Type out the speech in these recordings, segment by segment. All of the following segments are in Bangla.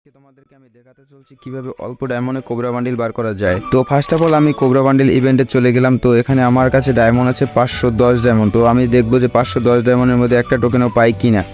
তোমাদেরকে আমি দেখাতে চলছি কিভাবে অল্প ডায়মন্ডে কোবরা বান্ডিল বার করা যায়। তো ফার্স্ট অফ অল আমি কোবরা বান্ডিল ইভেন্টে চলে গেলাম। তো এখানে আমার কাছে ডায়মন্ড আছে 510 ডায়মন্ড। তো আমি দেখবো যে 510 ডায়মন্ডের মধ্যে একটা টোকেনও পাই কিনা।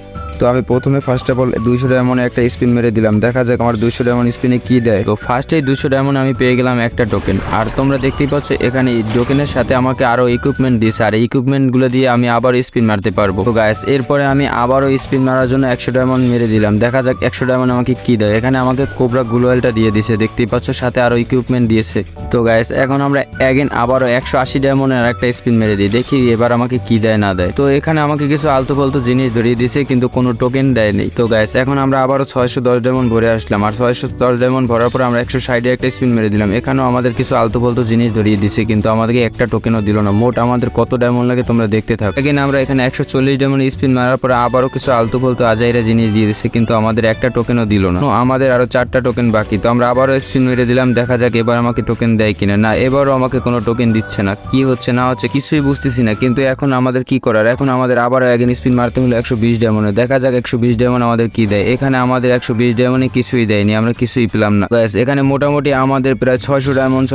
তো আমি প্রথমে ফার্স্ট অফ অল 200 ডায়মন্ডে একটা স্পিন মেরে দিলাম, দেখা যাক আমার 200 ডায়মন্ড স্পিনে কি দেয়। তো ফার্স্টেই 200 ডায়মন্ড আমি পেয়ে গেলাম একটা টোকেন। আর তোমরা দেখতেই পাচ্ছ এখানে টোকেনের সাথে আমাকে আরো ইকুইপমেন্ট দিয়েছে, আর ইকুইপমেন্টগুলো দিয়ে আমি আবার স্পিন মারতে পারবো। তো গাইস এরপরে আমি আবারও স্পিন মারার জন্য 100 ডায়মন্ড মেরে দিলাম, দেখা যাক 100 ডায়মন্ড আমাকে কি দেয়। এখানে আমাকে কোবরা গ্লোয়ালটা দিয়ে দিয়েছে, দেখতেই পাচ্ছ, সাথে আরো ইকুইপমেন্ট দিয়েছে। তো গাইস এখন আমরা অ্যাগেন আবারও 180 ডায়মন্ডের একটা স্পিন মেরে দিই, দেখি এবার আমাকে কি দেয় না দেয়। তো এখানে আমাকে কিছু আলতু ফালতু জিনিস ধরিয়ে দিয়েছে, কিন্তু কোনো টোকেন দেয়নি। তো গাইস এখন আমরা আবারও 610 ডায়মন্ড ভরে আসলাম, আর 610 ডায়মন্ড ভরার পর আমরা 160 একটা স্পিন মেরে দিলাম। এখানেও আমাদের কিছু আলতু ফালতু জিনিস ধরিয়ে দিয়েছে, কিন্তু আমাদেরকে একটা টোকেনও দিল না। মোট আমাদের কত ডায়মন্ড লাগে তোমরা দেখতে থাকো। এখানে আমরা এখানে 140 ডায়মন্ড স্পিন মারার পরে আবারও কিছু আলতু ফালতু আজাইরা জিনিস দিয়ে দিচ্ছে, কিন্তু আমাদের একটা টোকেনও দিল না। আমাদের আরো 4টা টোকেন বাকি। তো আমরা আবারও স্পিন মেরে দিলাম, দেখা যাক এবার আমাকে টোকেন দেয় কিনা। না, এবারও আমাকে কোনো টোকেন দিচ্ছে না। কি হচ্ছে না হচ্ছে কিছুই বুঝতেছি না। কিন্তু এখন আমাদের কি করার, এখন আমাদের আবারও এগেন স্পিন মারতে হলো 120 ডায়মন্ডে, দেখা যাক 120 ডায়মন্ড আমাদের কি দেয়। এখানে আমাদের 120 ডায়মন্ডে কিছুই দেয়নি, আমরা কিছুই পেলাম না। এখানে মোটামুটি আমাদের প্রায় 600 ডায়মন্ড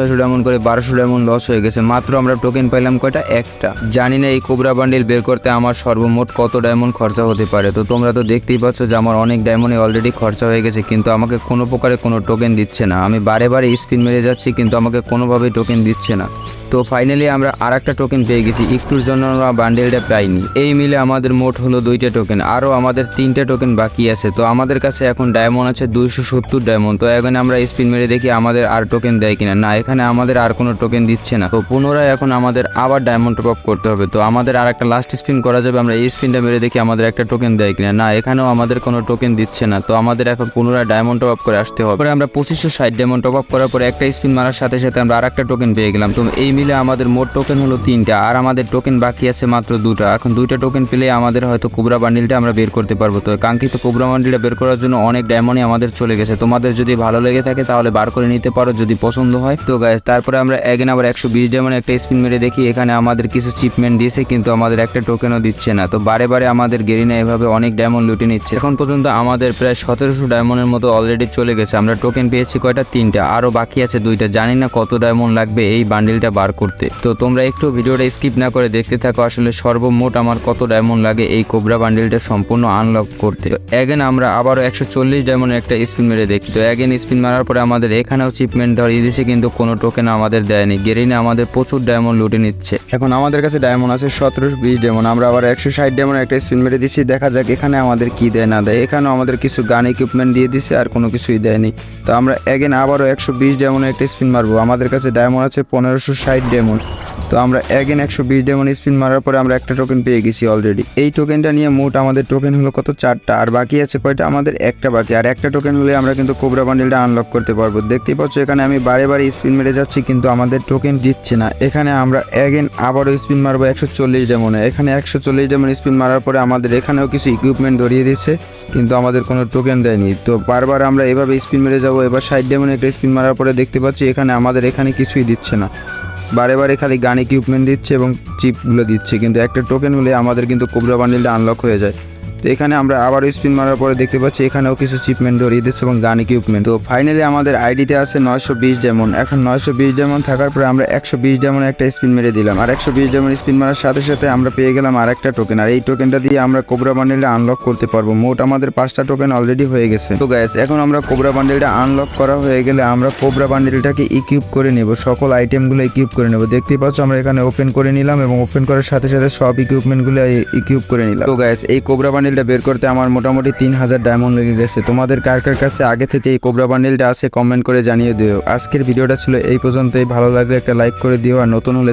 করে 1200 ডায়মন্ড লস হয়ে গেছে। মাত্র আমরা টোকেন পাইলাম কয়টা, একটা। জানি না এই কোবরা বান্ডিল বের করতে আমার সর্বমোট কত ডায়মন্ড খরচা হতে পারে। তো তোমরা তো দেখতেই পাচ্ছ যে আমার অনেক ডায়মন্ড অলরেডি খরচা হয়ে গেছে, কিন্তু আমাকে কোনো প্রকারে কোনো টোকেন দিচ্ছে না। আমি বারে বারে স্পিন মেরে যাচ্ছি, কিন্তু আমাকে কোনোভাবেই টোকেন দিচ্ছে না। তো ফাইনালি আমরা আর একটা টোকেন পেয়ে গেছি, একটুর জন্য আমরা বান্ডেলটা পাইনি। এই মিলে আমাদের মোট হলো 2টা টোকেন, আরও আমাদের 3টে টোকেন বাকি আছে। তো আমাদের কাছে এখন ডায়মন্ড আছে 270 ডায়মন্ড। তো এখানে আমরা স্পিন মেরে দেখি আমাদের আর টোকেন দেয় কিনা। না, এখানে আমাদের আর কোনো টোকেন দিচ্ছে না। তো পুনরায় এখন আমাদের আবার ডায়মন্ড টপ আপ করতে হবে। তো আমাদের আর একটা লাস্ট স্পিন করা যাবে, আমরা এই স্পিনটা মেরে দেখি আমাদের একটা টোকেন দেয় কিনা। না, এখানেও আমাদের কোনো টোকেন দিচ্ছে না। তো আমাদের এখন পুনরায় ডায়মন্ড টপ আপ করে আসতে হবে। আমরা 2560 ডায়মন্ড টপ আপ করার পরে একটা স্পিন মারার সাথে সাথে আমরা আর একটা টোকেন পেয়ে গেলাম। তো এই মিলে আমাদের মোট টোকেন হলো 3টা, আর আমাদের টোকেন বাকি আছে মাত্র 2টা। এখন 2টা টোকেন পেলে আমাদের হয়তো কোবরা বান্ডিলটা আমরা বের করতে পারবো। তো কাঙ্ক্ষিত কোবরা বান্ডিলটা বের করার জন্য অনেক ডায়মন্ডই আমাদের চলে গেছে। তোমাদের যদি ভালো লেগে থাকে তাহলে বার করে নিতে পারো, যদি পছন্দ হয়। তো গাইস তারপরে আমরা এগেন আবার 120 ডায়মন্ড একটা স্পিন মেরে দেখি। এখানে আমাদের কিছু চিপমেন্ট দিয়েছে, কিন্তু আমাদের একটা টোকেনও দিচ্ছে না। তো বারে বারে আমাদের গেরিনা এভাবে অনেক ডায়মন্ড লুটে নিচ্ছে। এখন পর্যন্ত আমাদের প্রায় 1700 ডায়মন্ডের মতো অলরেডি চলে গেছে। আমরা টোকেন পেয়েছি কয়টা, 3টা, আরও বাকি আছে 2টা। জানি না কত ডায়মন্ড লাগবে এই বান্ডিলটা বার করতে। তো তোমরা একটু ভিডিওটা স্কিপ না করে দেখতে থাকো, আসলে সর্বমোট আমার কত ডায়মন্ড লাগে এই কোবরা বান্ডিলটা সম্পূর্ণ আনলক করতে। এগেন আমরা আবারও 140 ডায়মন্ড একটা স্পিন মেরে দেখি। তো এগেন স্পিন মারার পরে আমাদের এখানেও চিপমেন্ট ধরিয়ে দিয়েছে, কিন্তু কোনো টোকেন আমাদের দেয়নি। গেরিনা আমাদের প্রচুর ডায়মন্ড লুটে নিচ্ছে। এখন আমাদের কাছে ডায়মন্ড আছে 1720 ডায়মন্ড। আমরা আবার 160 ডায়মন্ড একটা স্পিন মেরে দিচ্ছি, দেখা যাক এখানে আমাদের কি দেয় না দেয়। এখানেও আমাদের কিছু গান ইকুইপমেন্ট দিয়ে দিচ্ছে, আর কোনো কিছুই দেয়নি। তো আমরা এগেন আবারও 120 ডায়মন্ড একটা স্পিন মারবো। আমাদের কাছে ডায়মন্ড আছে 1560 ডায়মন্ড। তো আমরা এগেন 120 ডায়মন্ড স্পিন মারার পরে আমরা একটা টোকেন পেয়ে গেছি অলরেডি। এই টোকেনটা নিয়ে মোট আমাদের টোকেন হলো কত, 4টা, আর বাকি আছে কয়টা, আমাদের একটা বাকি। আর একটা টোকেন হলে আমরা কিন্তু কোবরা বান্ডিলটা আনলক করতে পারবো। দেখতেই পাচ্ছ এখানে আমি বারে বারে স্পিন মেরে যাচ্ছি, কিন্তু আমাদের টোকেন দিচ্ছে না। এখানে আমরা এগেন আবারও স্পিন মারবো 140 ডায়মন্ডে। এখানে 140 ডায়মন্ড স্পিন মারার পরে আমাদের এখানেও কিছু ইকুইপমেন্ট ধরিয়ে দিচ্ছে, কিন্তু আমাদের কোনো টোকেন দেয়নি। তো বারবার আমরা এভাবে স্পিন মেরে যাবো। এবার 60 ডায়মন্ড একটা স্পিন মারার পরে দেখতে পাচ্ছি এখানে আমাদের এখানে কিছুই দিচ্ছে না। বারে বারে খালি গান ইকুইপমেন্ট দিচ্ছে এবং চিপগুলো দিচ্ছে, কিন্তু একটা টোকেন হলে আমাদের কিন্তু কোবরা বান্ডিলটা আনলক হয়ে যায়। তো এখানে আমরা আবার স্পিন মারার পরে দেখতে পাচ্ছি এখানেও কিছু চিপমেন্ট ধরিয়ে দিচ্ছে এবং গান ইকুইপমেন্ট। তো ফাইনালি আমাদের আইডিতে আছে 920 ডায়মন্ড। এখন 920 ডায়মন্ড থাকার পরে আমরা 120 ডায়মন্ড একটা স্পিন মেরে দিলাম, আর 120 ডায়মন্ড স্পিন মারার সাথে সাথে আমরা পেয়ে গেলাম আর একটা টোকেন। আর এই টোকেনটা দিয়ে আমরা কোবরা বান্ডিলটা আনলক করতে পারবো। মোট আমাদের 5টা টোকেন অলরেডি হয়ে গেছে। তো গাইস এখন আমরা কোবরা বান্ডিলটা আনলক করা হয়ে গেলে আমরা কোবরা বান্ডিলটাকে ইকুইপ করে নেব, সকল আইটেমগুলো ইকুইপ করে নেব। দেখতেই পাচ্ছ আমরা এখানে ওপেন করে নিলাম, এবং ওপেন করার সাথে সাথে সব ইকুইপমেন্টগুলো ইকুইপ করে নিলাম। তো গাইস এই কোবরা বান্ডিলটা বের করতে আমার মোটামুটি 3000 ডায়মন্ড লেগে গেছে। তোমাদের কার কার কাছে আগে থেকে এই কোবরা বান্ডিলটা আছে কমেন্ট করে জানিয়ে দিও। আজকের ভিডিওটা ছিল এই পর্যন্তই। ভালো লাগলে একটা লাইক করে দিও, আর নতুন হলে